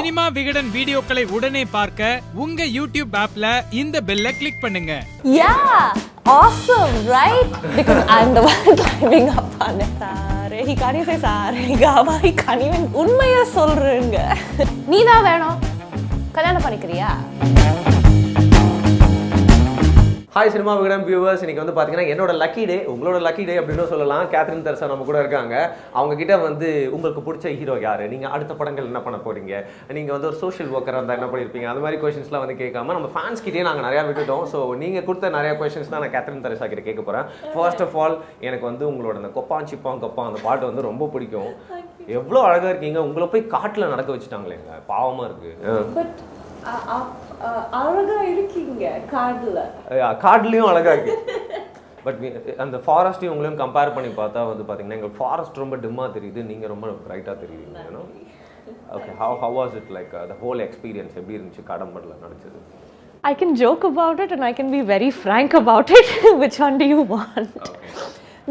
Cinema Vikatan வீடியோக்களை உடனே பார்க்க உங்க யூடியூப் ஆப்ல இந்த பெல்ல கிளிக் பண்ணுங்க. Yeah, awesome, right? Because I'm the one climbing up on it. Sorry, he can't even say sorry. Gama, he can't even உண்மையா சொல்றேங்க. நீதான் வேணும். கல்யாணம் பண்ணிக்கிறியா? ஹாய் சினிமா விகடன் வியூவர்ஸ், இன்னைக்கு வந்து பார்த்தீங்கன்னா என்னோட லக்கி டே, உங்களோட லக்கி டே அப்படின்னு சொல்லலாம். கேத்ரின் தெரசா நம்ம கூட இருக்காங்க. அவங்க கிட்ட வந்து உங்களுக்கு பிடிச்ச ஹீரோ யாரு, நீங்கள் அடுத்த படங்கள் என்ன பண்ண போறீங்க, நீங்கள் வந்து ஒரு சோஷியல் ஒர்க்கராக இருந்தால் என்ன பண்ணியிருப்பீங்க, அந்த மாதிரி கொஸ்டின்ஸ்லாம் வந்து கேட்காம நம்ம ஃபேன்ஸ் கிட்டே நாங்கள் நிறையா விட்டுட்டோம். ஸோ நீங்கள் கொடுத்த நிறைய கொஸ்டின்ஸ் தான் நான் கேத்ரின் தெரசா கிட்ட கேட்க போகிறேன். ஃபர்ஸ்ட் ஆஃப் ஆல், எனக்கு வந்து உங்களோட அந்த கொப்பான் சிப்பான் கொப்பான் அந்த பாட்டு வந்து ரொம்ப பிடிக்கும். எவ்வளோ அழகாக இருக்கீங்க. உங்களை போய் காட்டில் நடக்க வச்சுட்டாங்களேங்க, பாவமாக இருக்குது. அழகா இருக்கீங்க கார்ட்லயும் அழகா இருக்கு. பட் அந்த ஃபாரஸ்ட்டையும் உங்களையும் கம்பேர் பண்ணி பார்த்தா வந்து பார்த்தீங்கன்னா எங்கள் ஃபாரஸ்ட் ரொம்ப டிம்மா தெரியுது, நீங்கள் ரொம்ப பிரைட்டாக தெரியுதுங்க. Okay, how was it like the whole experience? எப்படி இருந்துச்சு கடம்பர்ல நடிச்சது? I can joke about it and I can be very frank about it. Which one do you want? Okay.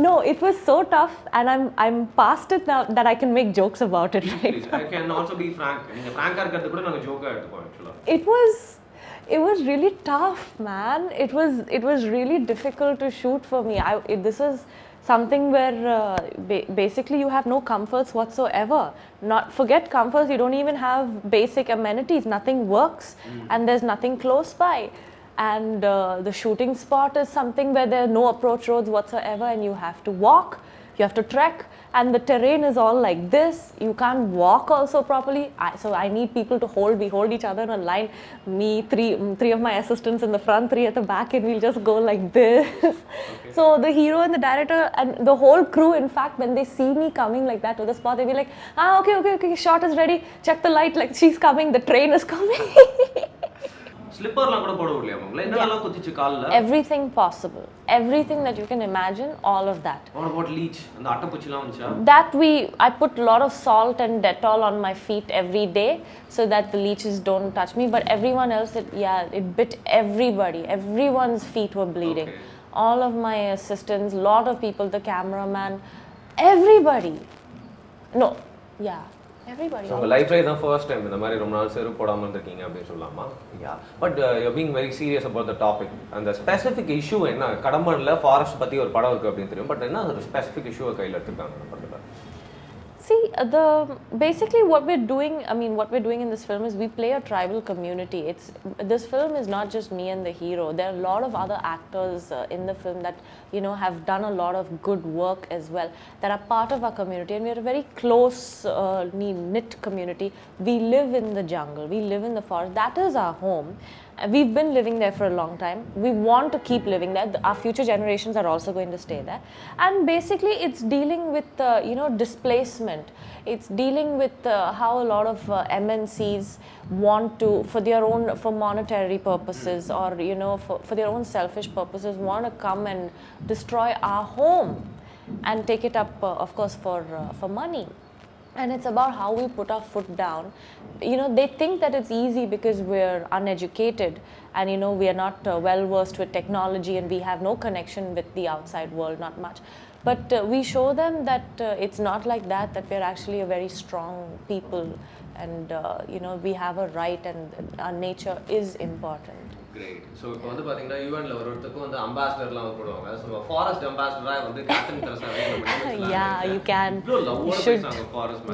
No, it was so tough and I'm past it now that I can make jokes about it, right? Please, I can also be frank. நீங்க frankா இருக்கிறது கூட நாங்க ஜோக்கா எடுத்துப்போம் actually. It was really tough, man. It was really difficult to shoot for me. This is something where basically you have no comforts whatsoever. Not forget comforts, you don't even have basic amenities. Nothing works and there's nothing close by. And the shooting spot is something where there are no approach roads whatsoever and you have to walk, you have to trek, and the terrain is all like this. You can't walk also properly. So I need people to we hold each other in a line. Me, three of my assistants in the front, three at the back, and we'll just go like this. Okay. So the hero and the director and the whole crew, in fact, when they see me coming like that to the spot, they'll be like, okay, shot is ready, check the light, like she's coming, the train is coming. ஸ்லிப்பர்லாம் கூட போட விடலையா உங்களை? என்னெல்லாம் குத்திச்சு கால்ல? Everything possible, everything that you can imagine, all of that. What about leech? அந்த அட்டப்பூச்சிலாம் வந்துச்சா? That I put a lot of salt and Dettol on my feet every day so that the leeches don't touch me, but everyone else it bit everybody. Everyone's feet were bleeding. Okay. All of my assistants, lot of people, the cameraman, everybody. No, yeah. So உங்க லைஃப்ல இதான் first time இந்த மாதிரி ரொம்ப நாள் செருப்பு போடாம இருந்திருக்கீங்க அப்படின்னு சொல்லலாமா? Yeah, but you being very serious about the topic. அந்த ஸ்பெசிஃபிக் இஷ்யூ என்ன? கடம்பன்ல ஃபாரஸ்ட் பத்தி ஒரு படம் இருக்கு அப்படின்னு தெரியும், பட் என்ன ஒரு ஸ்பெசிஃபிக் இஷ்யூவை கையில் எடுத்துருக்காங்க அந்த படத்துல? See, basically what we're doing in this film is we play a tribal community. This film is not just me and the hero. There are a lot of other actors in the film that have done a lot of good work as well, that are part of our community, and we are a very close knit community. We live in the jungle, we live in the forest. That is our home. We've been living there for a long time. We want to keep living there. Our future generations are also going to stay there. And basically it's dealing with displacement. It's dealing with how a lot of MNCs want to, for monetary purposes or for their own selfish purposes, want to come and destroy our home and take it up of course for money. And it's about how we put our foot down. They think that it's easy because we're uneducated and we are not well versed with technology and we have no connection with the outside world, not much. But we show them that it's not like that we're actually a very strong people and we have a right and our nature is important. Great. So இப்போ வந்து பாத்தீங்கன்னா யுஎன்ல ஒருத்தருக்கு வந்து அம்பாசிடர்லாம் போடுவாங்க. So forest அம்பாசிடரா வந்து captain தெரசாவே நம்ம Yeah, you can.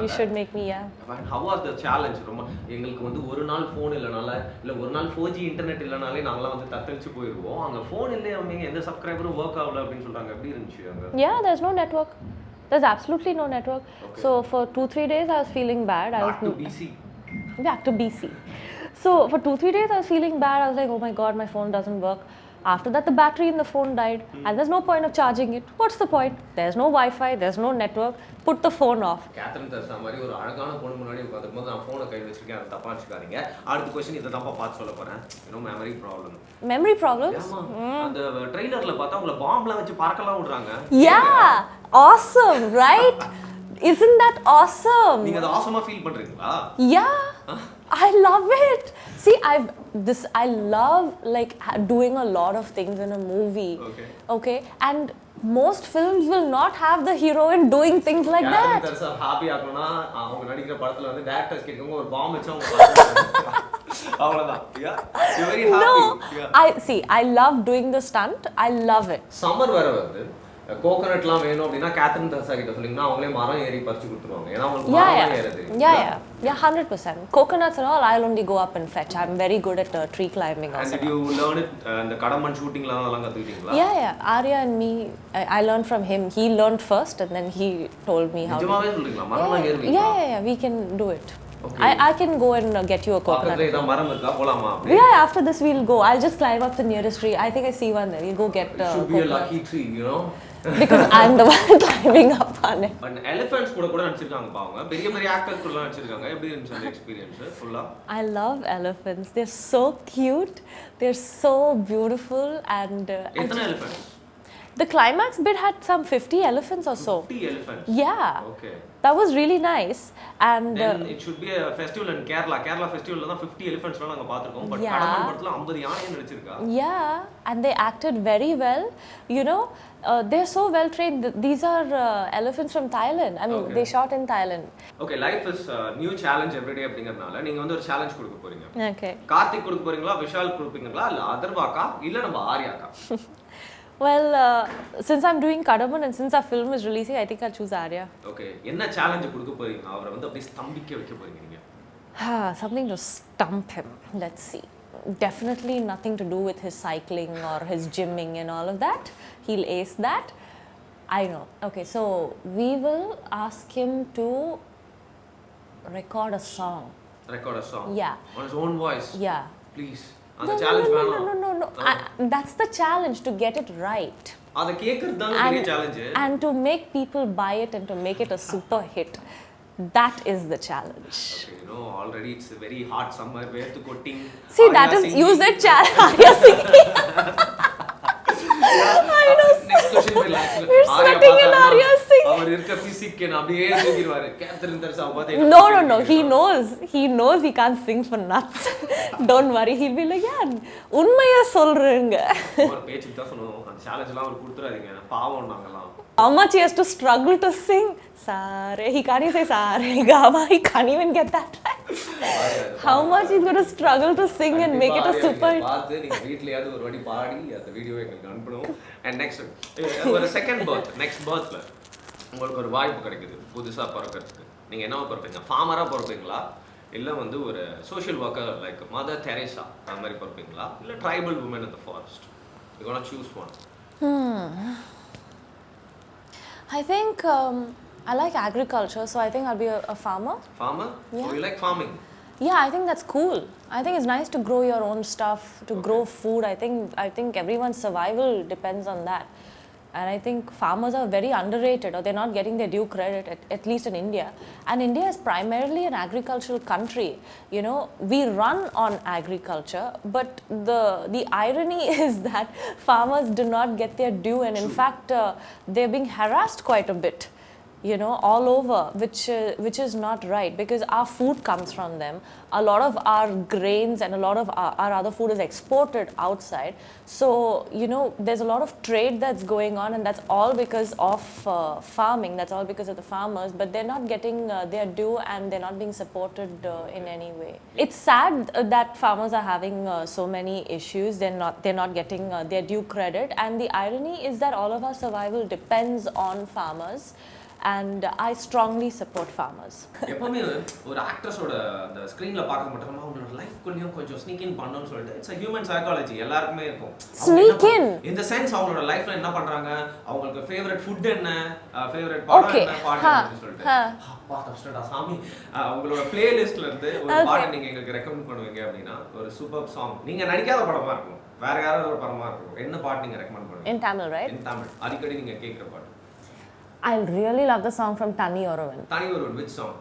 You should make me, yeah. But how was the challenge? ரொம்ப எங்களுக்கு வந்து ஒரு நாள் ஃபோன் இல்லனால இல்ல ஒரு நாள் 4G இன்டர்நெட் இல்லனாலே நாங்கலாம் வந்து தத்தளிச்சு போயிடுவோம். அங்க ஃபோன் இல்ல, அவங்க எந்த சப்ஸ்கிரைபரும் வர்க் ஆகல அப்படினு சொல்றாங்க. எப்படி இருந்துச்சு அங்க? Yeah, there's no network. There's absolutely no network. Okay. So for 2-3 days I was feeling bad. Back to BC. So for 2-3 days I was feeling bad. I was like, oh my god, my phone doesn't work. After that the battery in the phone died and there's no point of charging it. What's the point? There's no Wi-Fi, there's no network. Put the phone off. Catherine Tresa மாதிரி ஒரு அழகான பொண்ணு முன்னாடி உட்கார்ந்துருக்கும்போது நான் ஃபோனை கையில் வச்சிருக்கேன், அதை தப்பா வச்சுக்காதீங்க. அடுத்த क्वेश्चन இத தப்பா பார்த்து சொல்ல போறேன். Memory problem. Memory problems? அந்த ட்ரெய்லர்ல பார்த்தா உங்களை பாம்லாம் வச்சு பறக்கலாம் விடுறாங்க. Yeah, awesome, right? Isn't that awesome? நீங்க அத ஆசமா ஃபீல் பண்றீங்களா? Yeah. I love it. See, I love like doing a lot of things in a movie. Okay. And most films will not have the heroine doing things like that. Teresa happy ஆகணும்னா அவங்க நடிக்கிற படத்துல வந்து directors கேட்கவங்க ஒரு bomb வச்சு அவங்க அவ்வளவுதான். Yeah, you're very happy. No, Yeah. I love doing the stunt. I love it. Summer வர வந்து கோகனட்லாம் வேணும் அப்படின்னா கேத்ரின் தெரசா கிட்ட சொன்னீங்கன்னா அவங்களே மரம் ஏறி பறிச்சு கொடுத்துருவாங்க. ஏன்னா அவங்களுக்கு மரம் ஏறது. Yeah, 100%. Coconuts and all, I'll only go up and fetch. I'm very good at tree climbing also. And did you learn it the Kadamban ஷூட்டிங்ல அதெல்லாம் கத்துக்கிட்டீங்களா? Yeah. Arya and me, I learned from him. He learned first and then he told me how. நிஜமாவே சொல்றீங்களா? மரம்லாம் ஏறுவீங்களா? Yeah, we can do it. Okay. I can go and get you a coconut. பக்கத்துல ஏதா மரம் இருக்கா போலாமா? Yeah, after this we'll go. I'll just climb up the nearest tree. I think I see one there. We'll go get should be a lucky tree, you know. Because I'm the one climbing up on it. And elephants கூட நடிச்சிருக்காங்க பாவங்க. பெரிய பெரிய actors கூட நடிச்சிருக்காங்க. எப்படி இருந்துச்சு அந்த எக்ஸ்பீரியன்ஸ் ஃபுல்லா? I love elephants. They're so cute. They're so beautiful and எத்தனை elephants? The climax bit had some 50 elephants or so. 50 elephants. Yeah. Okay. That was really nice and then it should be a festival in Kerala festivalல தான் 50 elephants நாங்க பாத்துறோம் but Kadamban படத்துல 50 யானை நடிச்சிருக்கா. Yeah, and they acted very well. You know, they're so well trained. These are elephants from Thailand. I mean, they shot in Thailand. Okay, life is a new challenge every day அப்படிங்கறனால நீங்க வந்து ஒரு challenge கொடுக்க போறீங்க. Okay. Karthik கொடுக்க போறீங்களா விஷால் கொடுப்பீங்களா இல்ல அதர்வாக்கா இல்ல நம்ம ஆர்யாக்கா? Well, since I'm doing Kadamban and since our film is releasing, I think I'll choose Arya. Okay. என்ன challenge கொடுக்க போறீங்க? அவரை வந்து அப்படியே ஸ்தம்பிக்க வைக்க போறீங்க நீங்க. Something to stump him. Let's see. Definitely nothing to do with his cycling or his gymming and all of that. He'll ace that. I know. Okay, so we will ask him to record a song. Record a song? Yeah. On his own voice? Yeah. Please. அந்த challenge வேணாம். No. That's the challenge, to get it right. அத கேக்குறது தான் பெரிய challenge. And to make people buy it and to make it a super hit. That is the challenge. Okay, you know, already it's a very hot summer, where to quoting. See, that is, use that challenge. Arya singing. I know. Next question will actually. We're sweating in Arya singing. அவர் இருக்க physique க்கு அப்படியே தூக்கிடுவாரு. Catherine Teresa பாத்தீங்க. No. He knows he can't sing for nuts. Don't worry. He'll be like, yeah, உண்மையா சொல்றேங்க. ஒரு பேச்சுக்கு தான் சொன்னோம். அந்த சேலஞ்ச்லாம் அவர் கொடுத்துறாதீங்க. பாவம் நாங்கலாம். How much he has to struggle to sing? Sare. He can't even say Sare Gama. He can't even get that right. How much he's going to struggle to sing and make it a super hit. பார்த்து நீங்க வீட்லயாவது ஒரு வாட்டி பாடி அந்த வீடியோவை எங்களுக்கு அனுப்பணும். And next ஒரு second birth next பர்த்ல உங்களுக்கு ஒரு வாய்ப்பு கிடைக்குது புதுசா பிறக்கிறதுக்கு. நீங்க என்னவா பிறப்பீங்க? ஃபார்மரா பிறப்பீங்களா? இல்ல வந்து ஒரு social worker like Mother Teresa அந்த மாதிரி பிறப்பீங்களா? இல்ல tribal women in the forest? You gonna choose one. I think I like agriculture, so I think I'll be a farmer. Farmer? Yeah. Oh, you like farming? Yeah, I think that's cool. I think it's nice to grow your own stuff, to grow food. I think everyone's survival depends on that. And I think farmers are very underrated, or they're not getting their due credit, at least in India. And India is primarily an agricultural country. You know, we run on agriculture, but the irony is that farmers do not get their due, and in fact, they're being harassed quite a bit. You know, all over, which is not right, because our food comes from them. A lot of our grains and a lot of our other food is exported outside. So, you know, there's a lot of trade that's going on, and that's all because of farming. That's all because of the farmers, but they're not getting their due, and they're not being supported in any way. It's sad that farmers are having so many issues. They're not getting their due credit, and the irony is that all of our survival depends on farmers. And I strongly support farmers. எப்பவுமே ஒரு ஆக்ட்ரஸோட அந்த ஸ்கிரீன்ல பார்க்க மாட்டோம் அவங்களோட life கொஞ்சம் sneak இன் பண்ணனும்னு சொல்லிட்டு இட்ஸ் a human psychology எல்லாருக்குமே இருக்கும் Sneak in in the sense அவங்களோட லைஃப்ல என்ன பண்றாங்க அவங்களுக்கு ஃபேவரட் ஃபுட் என்ன ஃபேவரட் பாட்டு என்ன பாட்டு என்ன சொல்லிட்டு அப்பா கஷ்டடா சாமி உங்களோட பிளேலிஸ்ட்ல இருந்து ஒரு பாட்டு நீங்க எங்களுக்கு ரெக்கமெண்ட் பண்ணுவீங்க அப்படினா ஒரு சூப்பர் சாங் நீங்க நடிக்காத படமா இருக்கும் வேற யாராவது ஒரு படமா இருக்கும் என்ன பாட்டு நீங்க ரெக்கமெண்ட் பண்ணுவீங்க in Tamil, right? in Tamil அடிக்கடி நீங்க கேக்குற பாட்டு I really love the song from Tani Oruvan. Tani Oruvan, which song?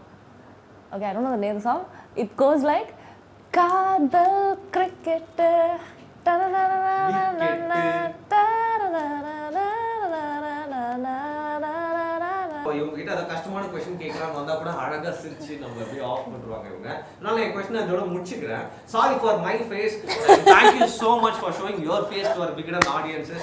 Okay, I don't know the name of the song. It goes like Kadal cricketer. இவங்க கிட்ட ஏதாவது கஷ்டமான question கேக்குறாங்க வந்தா கூட அழகா சிரிச்சு நம்ம அப்படியே ஆஃப் பண்ணிடுவாங்க இவங்க. அதனால என் क्वेश्चन அதோட முடிச்சுக்கிறேன். Sorry for my face. Thank you so much for showing your face to our Vigadan audiences.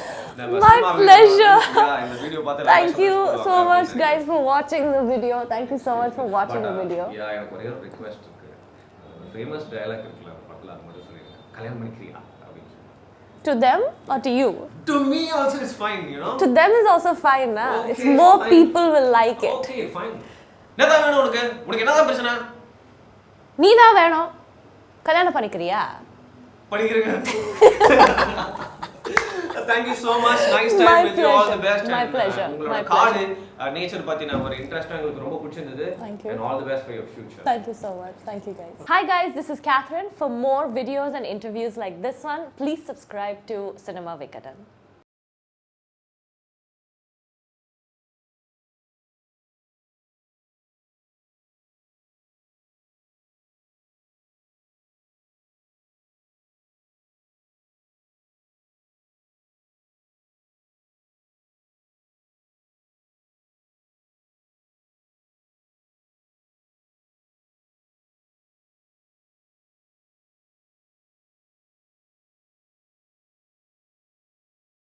My pleasure. இந்த வீடியோ பார்த்து Thank you so much guys for watching the video. Thank you so much for watching the video. Yeah, எனக்கு ஒரே ஒரு request இருக்கு. Famous dialogue இருக்குல பட்ல அது மட்டும் சொல்லுங்க. கல்யாணம் பண்ணிக்கிறியா அப்படின்னு. To them or to you? To me also is fine, you know. To them is also fine, nah. Okay, It's more fine. people will like it. Okay, fine. என்னதான் வேணும் உனக்கு? உனக்கு என்னதான் பிரச்சனை? நீ தான் வேணும். கல்யாணம் பண்ணிக்கிறியா? படிக்கிறீங்க. Thank you so much. Nice time My with you. All the best. My pleasure. உங்களோட My கார்டு நேச்சர் பத்தின ஒரு இன்ட்ரஸ்ட் உங்களுக்கு ரொம்ப பிடிச்சிருந்தது. Thank you. And all the best for your future. Thank you so much. Thank you guys. Hi guys, this is Catherine. For more videos and interviews like this one, please subscribe to Cinema Vikatan.